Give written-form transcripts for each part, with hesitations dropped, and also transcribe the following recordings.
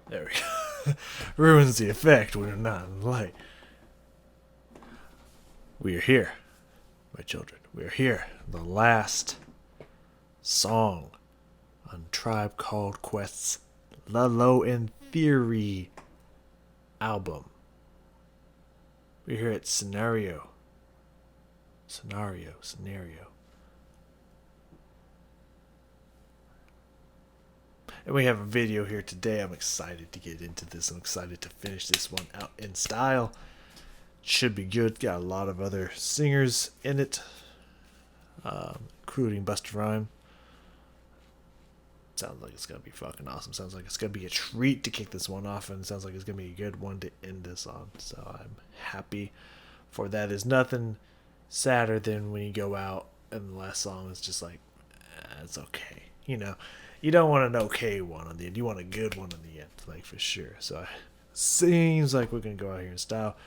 There we go. Ruins the effect when we're not in the light. We are here, my children. We are here. The last song on Tribe Called Quest's La Low in Theory album. We're here at Scenario. And we have a video here today. I'm excited to get into this. I'm excited to finish this one out in style. Should be good. Got a lot of other singers in it, including Busta Rhymes. Sounds like it's going to be fucking awesome. Sounds like it's going to be a treat to kick this one off, and it sounds like it's going to be a good one to end this on. So I'm happy for that. There's nothing sadder than when you go out and the last song is just like, it's okay. You know, you don't want an okay one on the end. You want a good one on the end, like for sure. So seems like we're going to go out here in style.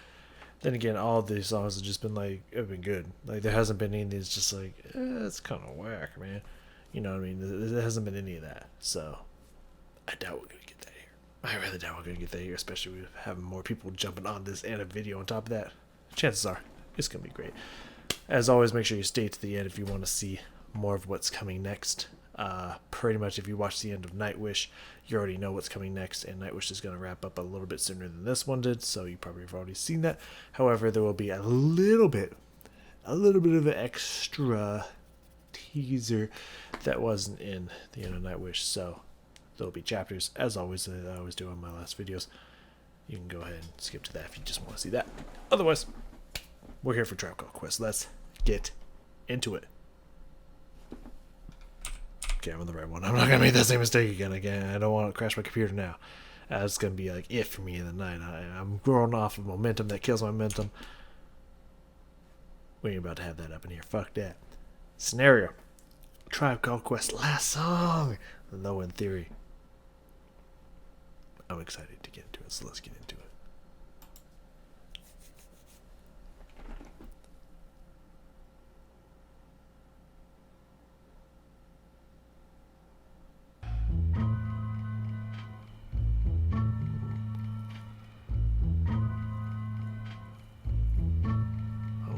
Then again, all of these songs have just been like, have been good. Like there hasn't been any that's just like, it's kind of whack, man. You know what I mean? There hasn't been any of that. So I doubt we're going to get that here. I really doubt we're going to get that here, especially with having more people jumping on this and a video on top of that. Chances are it's going to be great. As always, make sure you stay to the end if you want to see more of what's coming next. Pretty much if you watch the end of Nightwish, you already know what's coming next, and Nightwish is going to wrap up a little bit sooner than this one did, so you probably have already seen that. However, there will be a little bit of an extra teaser that wasn't in the end of Nightwish, so there'll be chapters, as always, that I always do on my last videos. You can go ahead and skip to that if you just want to see that. Otherwise, we're here for Tribe Called Quest. Let's get into it. Okay, I'm on the right one. I'm not going to make that same mistake again. I don't want to crash my computer now. It's going to be like it for me in the night. I'm growing off of momentum that kills my momentum. We ain't about to have that up in here. Fuck that. Scenario. Tribe Called Quest. Last song. Low in Theory. I'm excited to get into it, so let's get into it.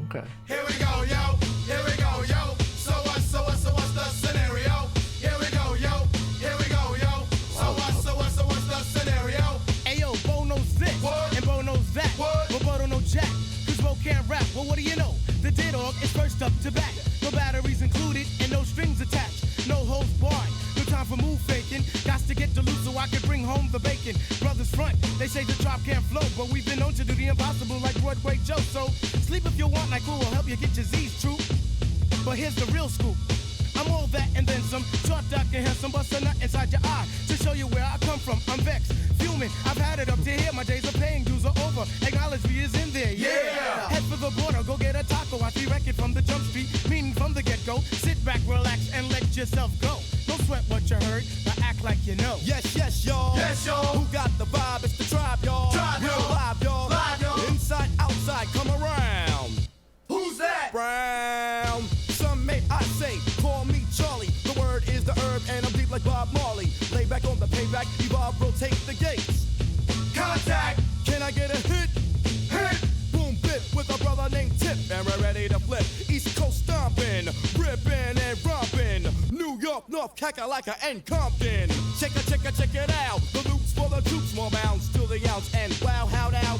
Okay. Here we go, yo. Here we go, yo. So what's the scenario? Here we go, yo. Here we go, yo. So what's the scenario? Ayo, Bo knows this, What? and Bo knows that. What? But Bo don't know jack, cause Bo can't rap. Well, what do you know? The D-Dog is first up to bat. No batteries included, and no strings attached. No holds barred, no time for move faking. Got to get the loot so I can bring home the bacon. Brothers front, they say the drop can't flow, but we've been known to do the impossible like Broadway Joe. So sleep if you want, like cool will help you get your Z's true. But here's the real scoop. I'm all that and then some. Short, dark, and handsome, bust a nut inside your eye to show you where I come from. I'm vexed, fuming. I've had it up to here. My days of paying dues are over. Acknowledge me is in there. Yeah. Head for the border, go get a taco. I see record from the jump street, meaning from the get-go. Sit back, relax, and let yourself go. Don't sweat what you heard, but act like you know. Yes, y'all. Yes, y'all. Who got the vibe? It's the tribe, y'all. Tribe, Real y'all. live, y'all. Live, y'all. Inside, outside, come around. Who's that? Brown. Some may I say, call me Charlie. The word is the herb, and I'm deep like Bob Marley. Lay back on the payback, evolve, rotate the gates. Contact. Can I get a hit? Hit. Boom, bip with a brother named Tip, and we're ready to flip. East Coast stomping, ripping and romping. New York, North, Kakalaka, and Compton. Check it out. The loops for the troops, more bounds to the ounce. And wow, how now,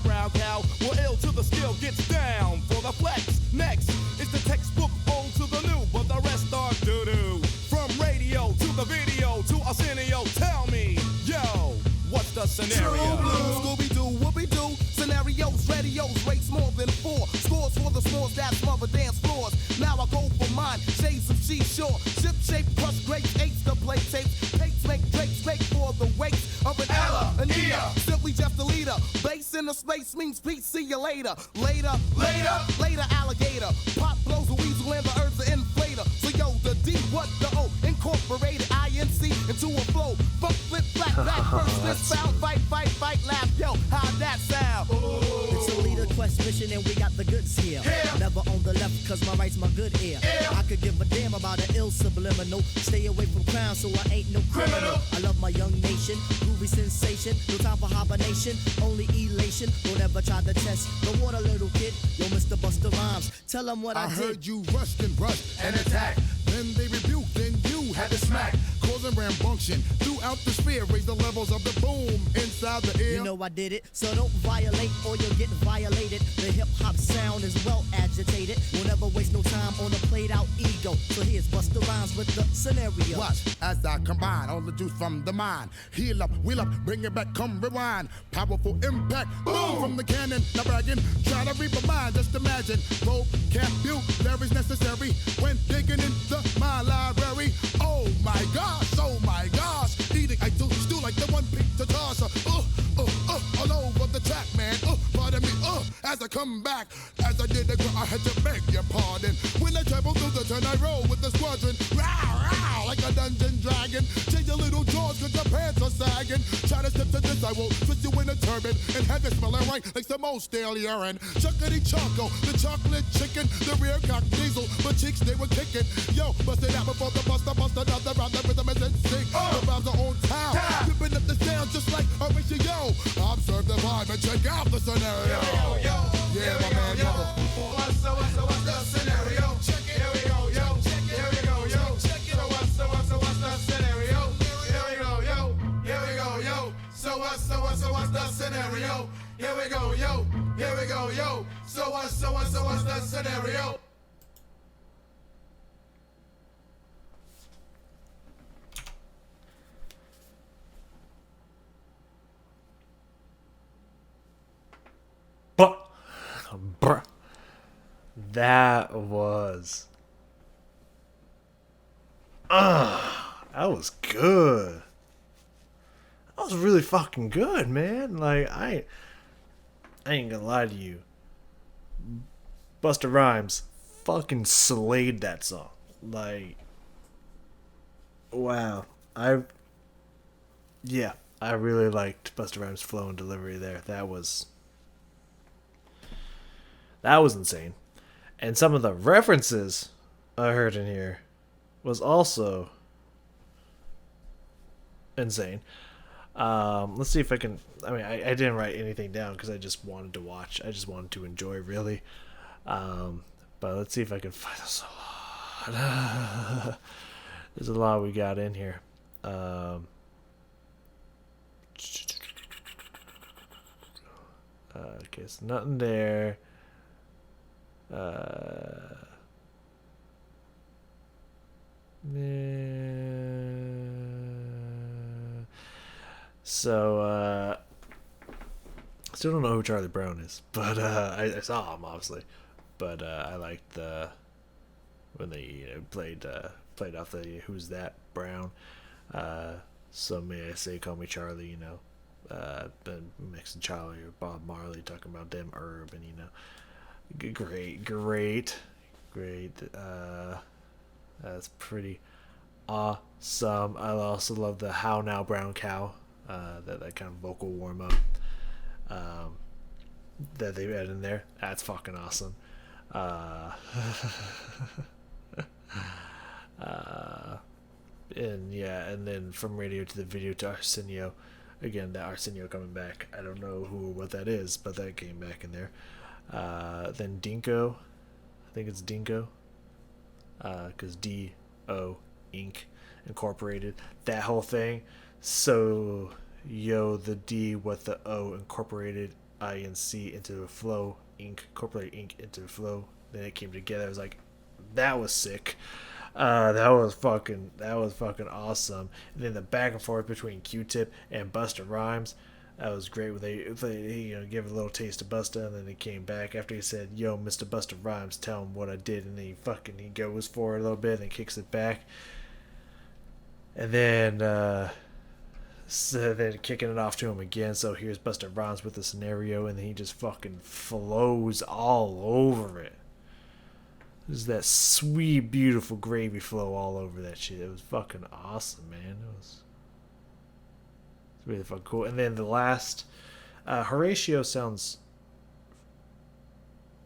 brown cow. We're ill till the skill gets down for the flex. Next is the textbook old to the new, but the rest are doo-doo. From radio to the video to Arsenio, tell me, yo, what's the scenario? True blue. Scooby-Doo, whoopie-doo, scenarios, radios, rates more than 4. Scores for the smalls that smother dance floors. Now I go for mine, shades of seashore. Ship shape, crush grapes, eights to play tapes. Pates make drapes, make for the wakes of an Ella, an Ea. Simply just a leader. Base in the space means peace, see you later. Later, alligator. Pop blows a weasel and the herbs are inflator. So yo, the D, what the O, incorporated INC into a flow. Fuck, flip, flat, back, first, this foul, fight, laugh. Yo, how'd that sound? It's a leader quest mission and we got the goods here. Yeah. Never on the left cause my right's my good ear. Yeah. I could give a damn about got an ill subliminal. Stay away from crime, so I ain't no criminal. I love my young nation, groovy sensation. No time for hibernation, only elation. Don't ever try to test the water, little kid. Yo, Mr. Busta Rhymes, tell them what I, I did. heard you rushed and attacked. Then they rebuked, then you had to smack. Causing rambunction throughout the sphere. Raise the levels of the boom inside the ear. You know I did it, so don't violate or you'll get violated. The hip-hop sound is well agitated. We'll never waste no time on a played-out ego. So here's Busta Rhymes with the scenario. Watch as I combine all the juice from the mind. Heal up, wheel up, bring it back, come rewind. Powerful impact, boom from the cannon. Not bragging, try to reap a mind. Just imagine, vocabulary's necessary when digging into my library. Oh my gosh, eating I do stew like the one pizza tosser. All over the track, man. Pardon me, as I come back, as I did the I had to beg your pardon. When I travel through the turn, I roll with the squadron. Row, like a dungeon dragon. Change your little jaws cause your pants are sagging. Try to step to this, I will twist you in a turban and have it smelling right like some old stale urine. Chuckity choco, the chocolate chicken, the rear cock diesel, but cheeks they were kicking. Yo, bust it out before the buster, another round, the rhythm is in sync. The vibes are on town, ripping up the sound just like a ratio. Observe the vibe and check out the scenario. Yeah, my man, brother. What's the scenario? Check it. Here we go, yo. Check it. Here we go, yo. Check it. What's the scenario? Here we go, yo. Here we go, yo. So what's the scenario? Here we go, yo. Here we go, yo. So what's the scenario? Bruh. That was. That was good. That was really fucking good, man. Like, I ain't gonna lie to you. Busta Rhymes fucking slayed that song. Like, wow. I really liked Busta Rhymes' flow and delivery there. That was insane. And some of the references I heard in here was also insane. Let's see if I can. I mean, I didn't write anything down because I just wanted to watch. I just wanted to enjoy, really. But let's see if I can find this a lot. There's a lot we got in here. Okay, so nothing there. So, still don't know who Charlie Brown is, but I saw him obviously. But I liked when they played off the "Who's That Brown." So may I say, call me Charlie. Been mixing Charlie or Bob Marley, talking about them herb, and great. That's pretty awesome. I also love the "How Now Brown Cow," that kind of vocal warm up that they had in there. That's fucking awesome. And then from radio to the video to Arsenio. Again, that Arsenio coming back. I don't know what that is, but that came back in there. Then Dinko. I think it's Dinko. Because D-O Inc. Incorporated. That whole thing. So, the D with the O incorporated I-N-C into the flow. Incorporated ink into the flow. Then it came together. I was like, that was sick. That was fucking awesome. And then the back and forth between Q-Tip and Busta Rhymes, that was great. When they give a little taste to Busta, and then he came back after he said, "Yo, Mr. Busta Rhymes, tell him what I did," and then he goes for it a little bit and kicks it back, and then kicking it off to him again. So here's Busta Rhymes with the scenario, and then he just fucking flows all over it. There's that sweet, beautiful gravy flow all over that shit. It was fucking awesome, man. It was really fucking cool. And then the last, Horatio sounds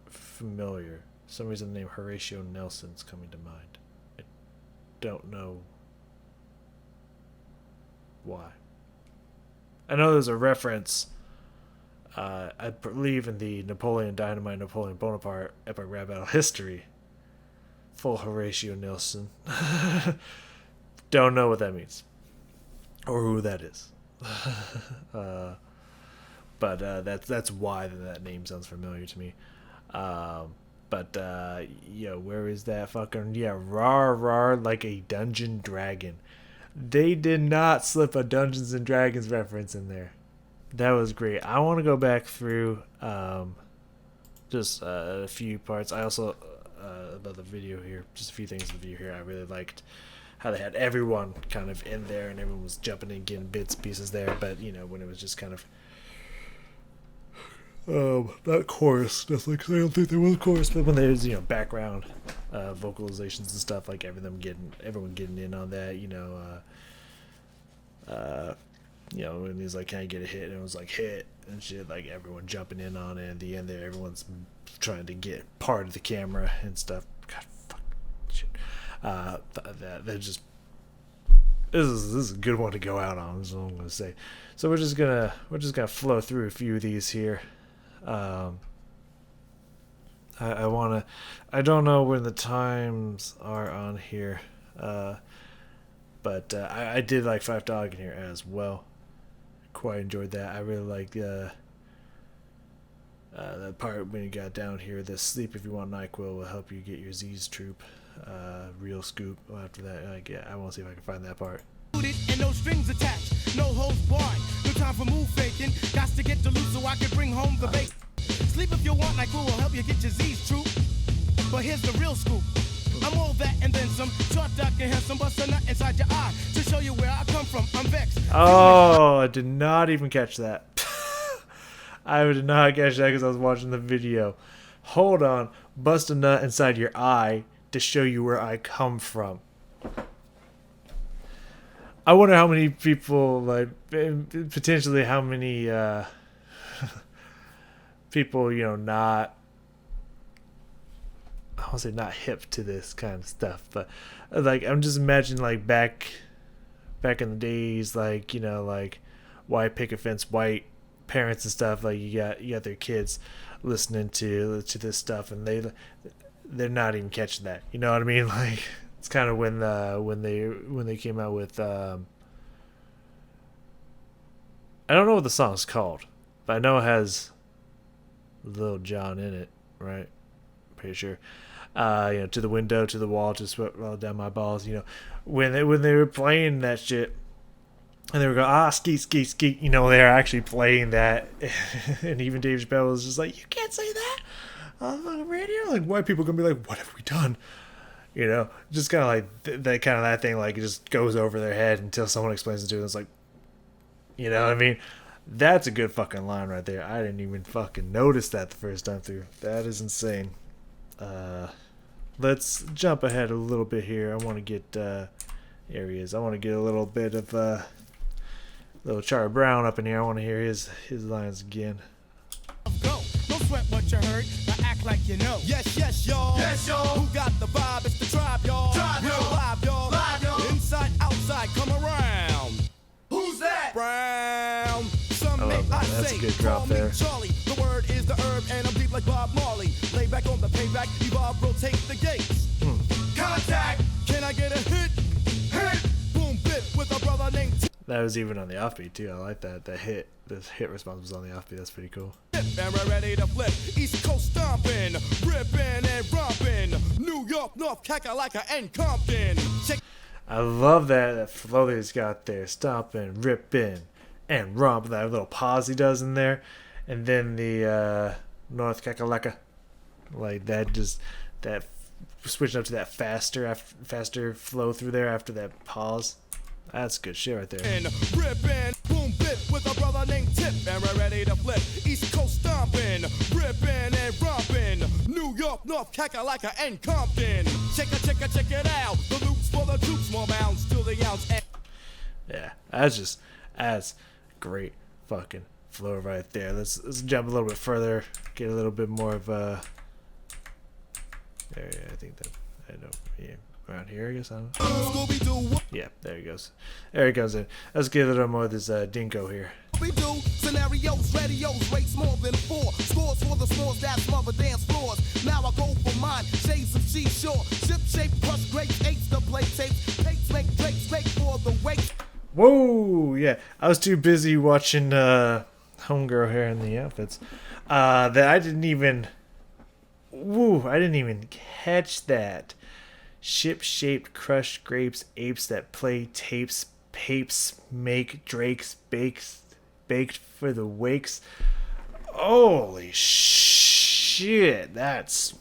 familiar. For some reason the name Horatio Nelson's coming to mind. don't know why. I know there's a reference, I believe, in the Napoleon Dynamite, Napoleon Bonaparte Epic Rap Battle history. Full Horatio Nelson. Don't know what that means. Or who that is. But that's why that name sounds familiar to me. Where is that fucking... Yeah, rar, like a dungeon dragon. They did not slip a Dungeons and Dragons reference in there. That was great. I want to go back through just a few parts. I also, about the video here, just a few things in the video here. I really liked how they had everyone kind of in there and everyone was jumping in, getting bits, pieces there. But, when it was just kind of... not chorus, definitely, because I don't think there was chorus, but when there's, background vocalizations and stuff, like everyone getting in on that, when he's like, can I get a hit? And it was like, hit, and shit, like everyone jumping in on it. At the end there, everyone's trying to get part of the camera and stuff. God, fuck, shit. They're just... This is a good one to go out on, is what I'm gonna say. So we're just gonna flow through a few of these here. I don't know when the times are on here, but I did like Five Dog in here as well. Quite enjoyed that. I really like that part when you got down here. The sleep if you want NyQuil will help you get your Z's troop. Real scoop. After that, I want to see if I can find that part. And no strings attached, no holds barred. No time for move faking. Got to get the loot so I can bring home the bait. Sleep if you want, NyQuil will help you get your Z's true. But here's the real scoop. I'm all that and then some. Short, dark, and handsome, bust a nut inside your eye to show you where I come from. I'm vexed. Oh, I did not even catch that. I did not catch that because I was watching the video. Hold on. Bust a nut inside your eye to show you where I come from. I wonder how many people, like, potentially how many people, not, I won't say not hip to this kind of stuff, but, like, I'm just imagining, like, back in the days, like, like, white picket fence, white parents and stuff, like, you got their kids listening to this stuff, and they're not even catching that, you know what I mean? Like, it's kind of when they came out with I don't know what the song's called, but I know it has Lil Jon in it, right? Pretty sure. To the window, to the wall, to sweat roll down my balls. When they were playing that shit, and they were going skeet skeet skeet. They were actually playing that, and even Dave Chappelle was just like, you can't say that on the radio. Like, white people are gonna be like, what have we done? Just kind of like that thing, like, it just goes over their head until someone explains it to them. It's like, you know what I mean? That's a good fucking line right there. I didn't even fucking notice that the first time through. That is insane. Let's jump ahead a little bit here. I want to get areas. I want to get a little bit of little Charlie Brown up in here. I want to hear his lines again. Go. Don't sweat what you heard, but act like you know. Yes, y'all. Yes, y'all. Who got the vibe? It's the tribe, y'all. Tribe, y'all. Live, y'all. Live, y'all. Inside, outside, come around. Who's that? Brown. Some I love that. That's a good drop there. Charlie. The word is the herb, and I'm deep like Bob Marley. Lay back on the payback, evolve, rotate the gates. Contact. Can I get a hit? Hit. Boom, bit with a brother named That was even on the offbeat too. I like that. The hit response was on the offbeat. That's pretty cool. And we're ready to flip. East Coast stomping, ripping and romping. New York, North Kakalaka and Compton. Check. I love that flow that he's got there. Stomping, ripping, and romp. That little pause he does in there. And then the North Kakalaka. Like that switching up to that faster flow through there after that pause. That's good shit right there. And ripping, boom, bit with a brother named Tip. And we're ready to flip. East Coast stomping, ripping and romping. New York, North Kakalaka and Compton. Check it out. The loops for the troops, more bounds to the ounce. Yeah, that's great fucking flow right there. Let's jump a little bit further, get a little bit more of a. There, yeah, I think that I know. Yeah, around here, I guess. I don't know. Scooby-Doo, Yeah, there he goes. There he goes in. Let's give it a more of this dingo here. we do scenarios, radios, rates more than 4. Scores for the small that smother dance floors. Now I go for mine, shades of seashore. Ship shape, crush grapes, eights to play tapes. Pates make drakes, fake for the wake. Whoa, yeah. I was too busy watching Homegirl here in the outfits that I didn't even. Woo, I didn't even catch that. Ship-shaped crushed grapes, apes that play tapes, papes make drakes, baked for the wakes. Holy shit, that's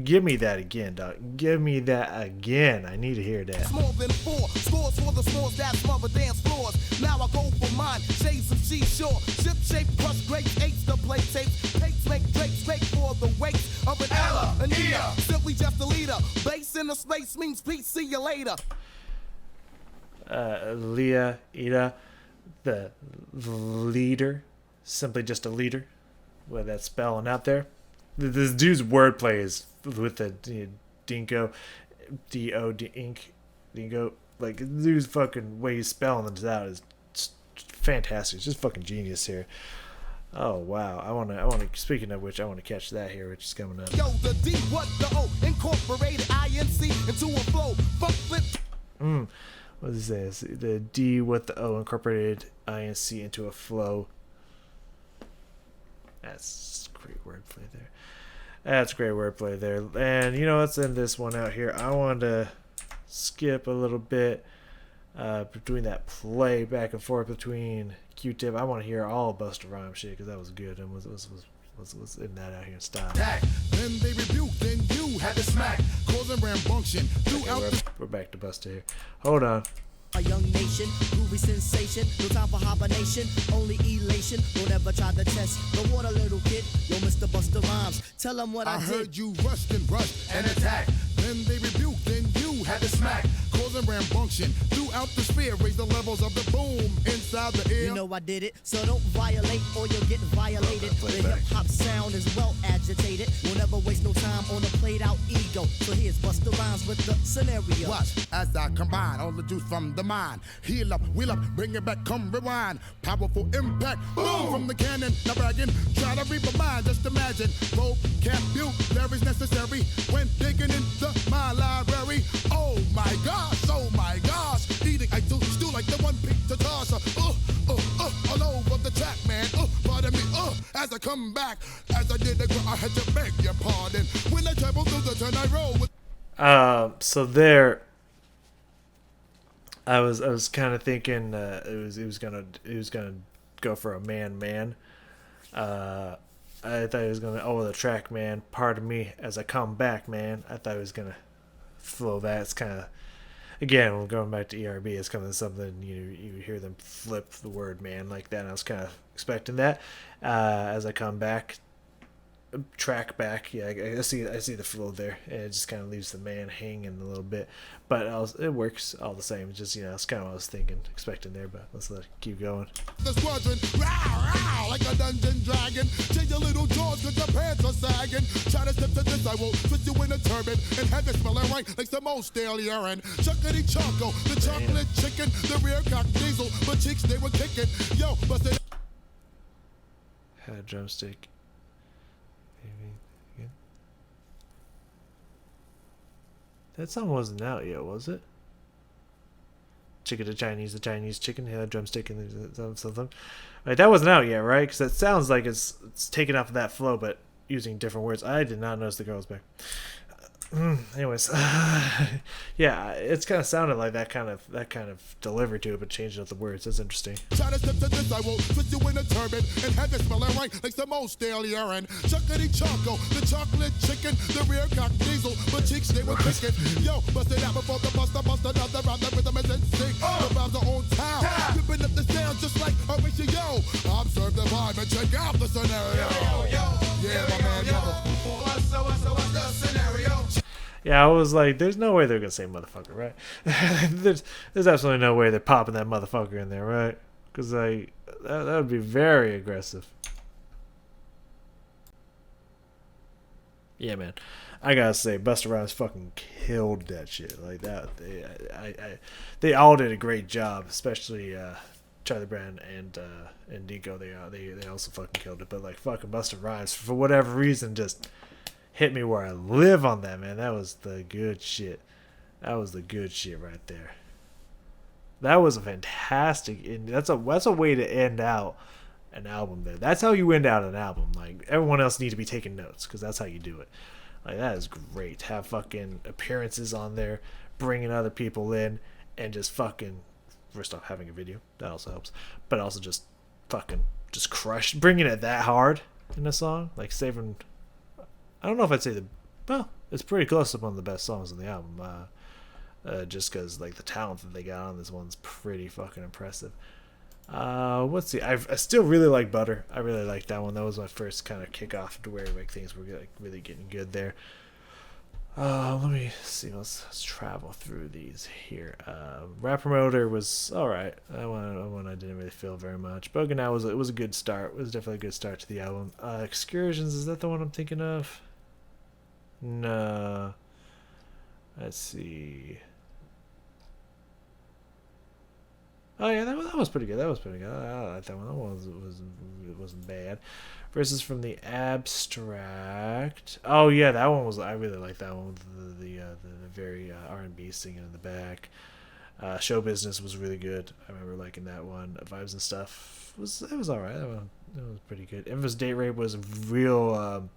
give me that again, dog. Give me that again. I need to hear that. More than 4. Scores for the smalls that smother dance floors. Now I go for mine, shades of seashore. Ship shape, crush grapes, eights to play tapes. Pates make drakes, fake for the wakes of an Ella, Anita. Simply just a leader. Base in the space means peace. See you later. Leah, Ida, the leader, simply just a leader, with that spelling out there. This dude's wordplay is with the dingo, dingo. Like, the dude's fucking way he's spelling this out is fantastic. It's just fucking genius here. Oh wow, I wanna. Speaking of which, I wanna catch that here, which is coming up. Yo, the D, what the O, incorporated INC into a flow. Funk flip. What is this? The D with the O incorporated INC into a flow. That's great wordplay there. That's great wordplay there. And you know, let's end this one out here. I wanted to skip a little bit between that play back and forth between Q-Tip. I want to hear all Busta Rhymes shit because that was good and was in that out here in style. Then they rebuked, then you had to smack, causing rambunction throughout the We're back to Busta here. Hold on. A young nation, groovy sensation, no time for hibernation, only elation. Don't ever try to test the water, little kid. Yo, Mr. Busta Rhymes, tell them what I, I did. heard you rushed and attacked. Then they rebuked, then you had to smack, causing rambunction throughout the sphere. Raise the levels of the boom inside the air. You know I did it, so don't violate or you'll get violated. The hip-hop sound is well agitated. We'll never waste no time on a played-out ego. So here's Busta Rhymes with the scenario. Watch as I combine all the juice from the mind. Heal up, wheel up, bring it back, come rewind. Powerful impact, boom from the cannon. Now bragging, try to read my mind. Just imagine, vocabulary's necessary when digging into my library. Oh my gosh, eating I do stew like the one pick to toss. All over the track, man. Pardon me, as I come back, as I did the ground, I had to beg your pardon. When I travel through the turn, I roll with. So there, I was kind of thinking it was gonna go for a man. I thought he was gonna the track man. Pardon me as I come back, man. I thought he was gonna flow that. It's kind of, again, when going back to ERB, it's kind of something you hear them flip the word man like that. And I was kind of expecting that as I come back. Track back, yeah, I see the flow there, and it just kind of leaves the man hanging a little bit, but it works all the same. It's just, it's kind of what I was thinking, expecting there, but let's let it keep going. The squadron, row, like a dungeon dragon. Change your little jaws cause your pants are sagging. Try to step to this, I will twist you in a turban and have it smelling right like some old stale urine. Chuckity choco, the chocolate chicken, the rear cock diesel, but cheeks they were kicking. Yo, busted. Had a drumstick. That song wasn't out yet, was it? Chicken to Chinese, the Chinese chicken, had a drumstick and something. Right, that wasn't out yet, right? Because that sounds like it's taken off of that flow, but using different words. I did not notice the girl was back. Anyways, yeah, it's kind of sounded like that kind of delivery to it, but changing up the words. That's interesting. Try to step to this, I will twist you in a turban and have it smelling right like some old stale urine. Chuckity choco, the chocolate chicken, the rear cock diesel, but cheeks they were kicking. Yo, bust it out before the bust another round. The rhythm is in sync. The rhymes are on time, ripping up the sound just like a ratio. Observe the vibe and check out the scenario. Yeah, my man, what's the scenario? Yeah, I was like, there's no way they're going to say motherfucker, right? there's absolutely no way they're popping that motherfucker in there, right? Because that would be very aggressive. Yeah, man. I gotta say, Busta Rhymes fucking killed that shit. Like that, they all did a great job, especially Charlie Brown and Nico. They also fucking killed it. But like fucking Busta Rhymes, for whatever reason, just hit me where I live on that, man. That was the good shit. That was the good shit right there. That was a fantastic. That's a way to end out an album. There, that's how you end out an album. Like everyone else needs to be taking notes because that's how you do it. Like that is great. Have fucking appearances on there, bringing other people in, and just fucking first off having a video that also helps, but also just fucking just crush, bringing it that hard in a song, like saving. I don't know if I'd say it's pretty close to one of the best songs on the album. Just because like the talent that they got on this one's pretty fucking impressive. Let's see. I still really like Butter. I really like that one. That was my first kind of kickoff to where like things were like really getting good there. Let me see. Let's travel through these here. Rap Promoter was all right. That one I didn't really feel very much. Bogan Now was a good start. It was definitely a good start to the album. Excursions, is that the one I'm thinking of? No. Let's see. Oh yeah, that was pretty good. That was pretty good. I like that one. That one wasn't bad. Verses from the Abstract. Oh yeah, that one was. I really like that one with the very R&B singing in the back. Show Business was really good. I remember liking that one. Vibes and Stuff was all right. That was pretty good. Infamous Date Rape was a real.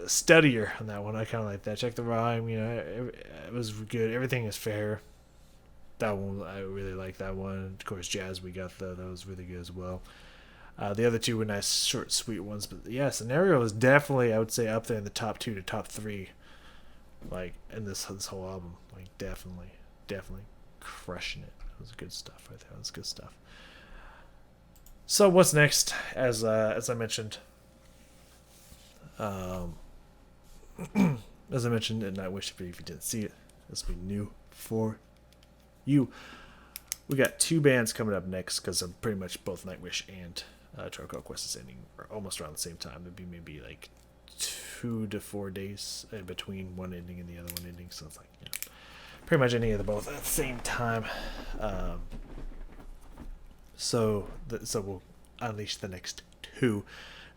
Steadier on that one. I kind of like that. Check the Rhyme, it was good. Everything is Fair. That one, I really like that one. Of course, Jazz We Got that was really good as well. The other two were nice, short, sweet ones. But yeah, Scenario is definitely, I would say, up there in the top 2 to top 3. Like, in this whole album. Like, definitely crushing it. That was good stuff right there. That was good stuff. So, what's next? As I mentioned, and I wish if you didn't see it, this will be new for you. We got 2 bands coming up next because pretty much both Nightwish and Tribe Called Quest is ending almost around the same time. It'd be maybe like 2 to 4 days in between one ending and the other one ending. So it's like pretty much any of the both at the same time. So we'll unleash the next 2.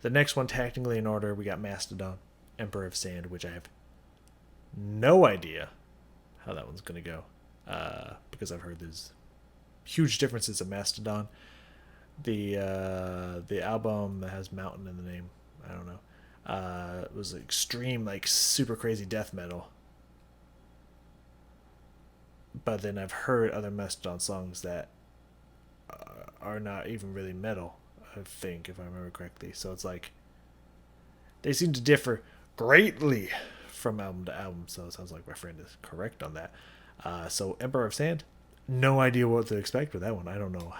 The next one, technically in order, we got Mastodon, Emperor of Sand, which I have no idea how that one's going to go. Because I've heard there's huge differences in Mastodon. The album that has Mountain in the name, I don't know. It was extreme, like super crazy death metal. But then I've heard other Mastodon songs that are not even really metal, I think, if I remember correctly. So it's like they seem to differ greatly from album to album. So it sounds like my friend is correct on that. So Emperor of Sand, no idea what to expect with that one. I don't know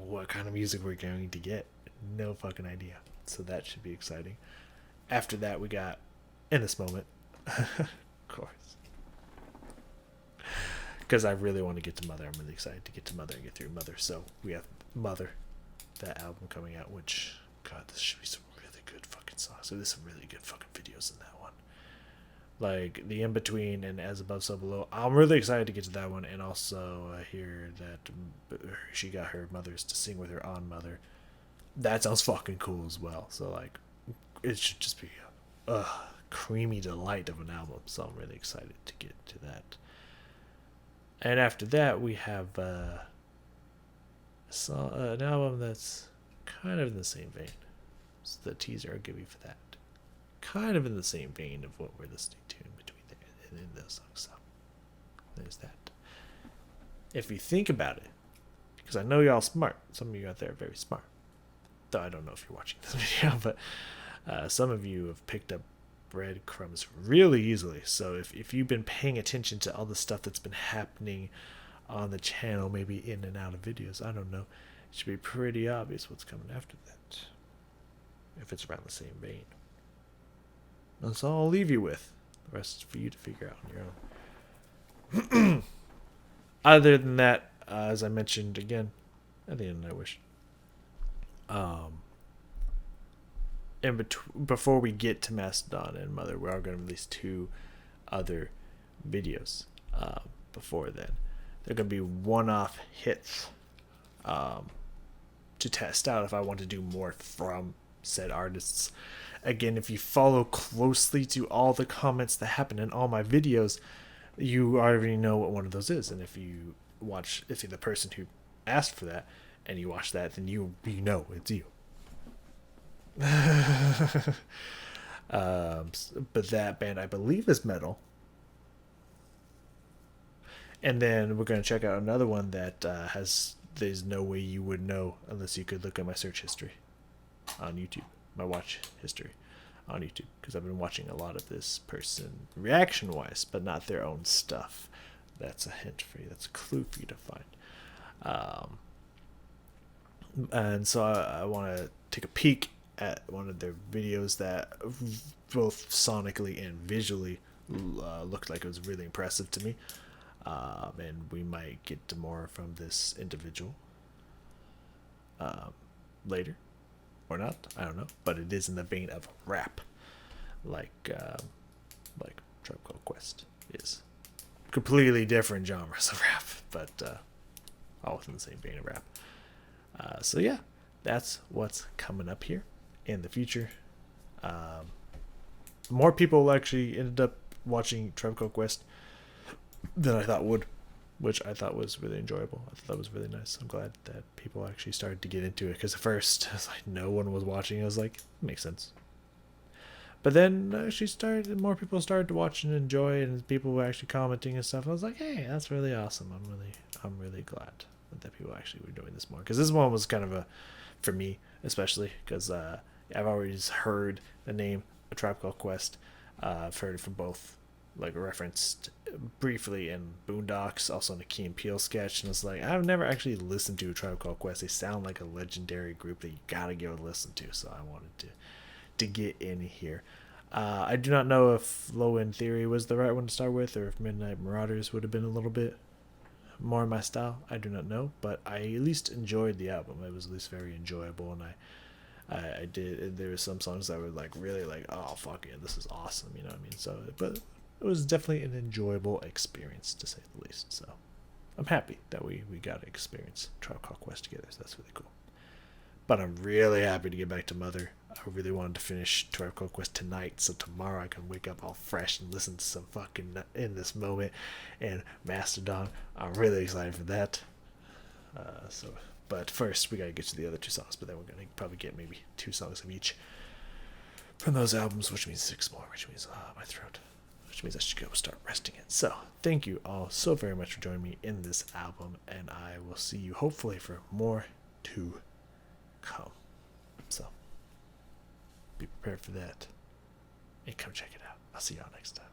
what kind of music we're going to get. No fucking idea. So that should be exciting. After that, we got In This Moment, of course, because I really want to get to Mother. I'm really excited to get to Mother and get through Mother. So we have Mother, that album coming out, which, God, this should be some really good fucking songs. So there's some really good fucking videos in that one. Like the In Between and As Above So Below. I'm really excited to get to that one, and also hear that she got her mothers to sing with her on Mother. That sounds fucking cool as well. So like, it should just be a creamy delight of an album. So I'm really excited to get to that. And after that, we have an album that's kind of in the same vein. So the teaser I'll give you for that. Kind of in the same vein of what we're listening to in between there and in those songs. So there's that. If you think about it, because I know y'all smart. Some of you out there are very smart. Though I don't know if you're watching this video, but some of you have picked up breadcrumbs really easily. So if you've been paying attention to all the stuff that's been happening on the channel, maybe in and out of videos, I don't know, it should be pretty obvious what's coming after that, if it's around the same vein. That's all I'll leave you with. The rest is for you to figure out on your own. Other than that, as I mentioned again at the end of Nightwish, before we get to Mastodon and Mother, we are going to release 2 other videos before then. They're going to be one-off hits to test out if I want to do more from said artists. Again, if you follow closely to all the comments that happen in all my videos, you already know what one of those is. And if you're the person who asked for that and you watch that, then you know it's you. But that band, I believe, is metal. And then we're going to check out another one that there's no way you would know unless you could look at my search history on YouTube, my watch history on YouTube, because I've been watching a lot of this person reaction-wise, but not their own stuff. That's a hint for you. That's a clue for you to find. And so I want to take a peek at one of their videos that both sonically and visually looked like it was really impressive to me. And we might get to more from this individual later, or not. I don't know, but it is in the vein of rap, like Tribe Called Quest is. Completely different genres of rap, but all within the same vein of rap. So yeah, that's what's coming up here in the future. More people actually ended up watching Tribe Called Quest than I thought would, which I thought was really enjoyable. I thought that was really nice. I'm glad that people actually started to get into it, because at first I was like, no one was watching. I was like, makes sense. But then more people started to watch and enjoy, and people were actually commenting and stuff. I was like, hey, that's really awesome. I'm really glad that people actually were doing this more, because this one was kind of for me especially, because I've always heard the name A Tribe Called Quest. I've heard it from both, like referenced briefly in Boondocks, also in a Key and Peele sketch, and it's like, I've never actually listened to A Tribe Called Quest. They sound like a legendary group that you gotta go listen to, so I wanted to get in here. I do not know if Low End Theory was the right one to start with, or if Midnight Marauders would have been a little bit more my style. I do not know, but I at least enjoyed the album. It was at least very enjoyable, and I did. There were some songs that were like really like, oh fuck yeah, this is awesome, you know what I mean? So, but it was definitely an enjoyable experience, to say the least. So I'm happy that we got to experience Tribe Called Quest together. So that's really cool. But I'm really happy to get back to Mother. I really wanted to finish Tribe Called Quest tonight, so tomorrow I can wake up all fresh and listen to some fucking In This Moment and Mastodon. I'm really excited for that. But first we gotta get to the other 2 songs. But then we're gonna probably get maybe 2 songs of each from those albums, which means 6 more, which means my throat, which means I should go start resting it. So thank you all so very much for joining me in this album, and I will see you hopefully for more to come. So be prepared for that and come check it out. I'll see y'all next time.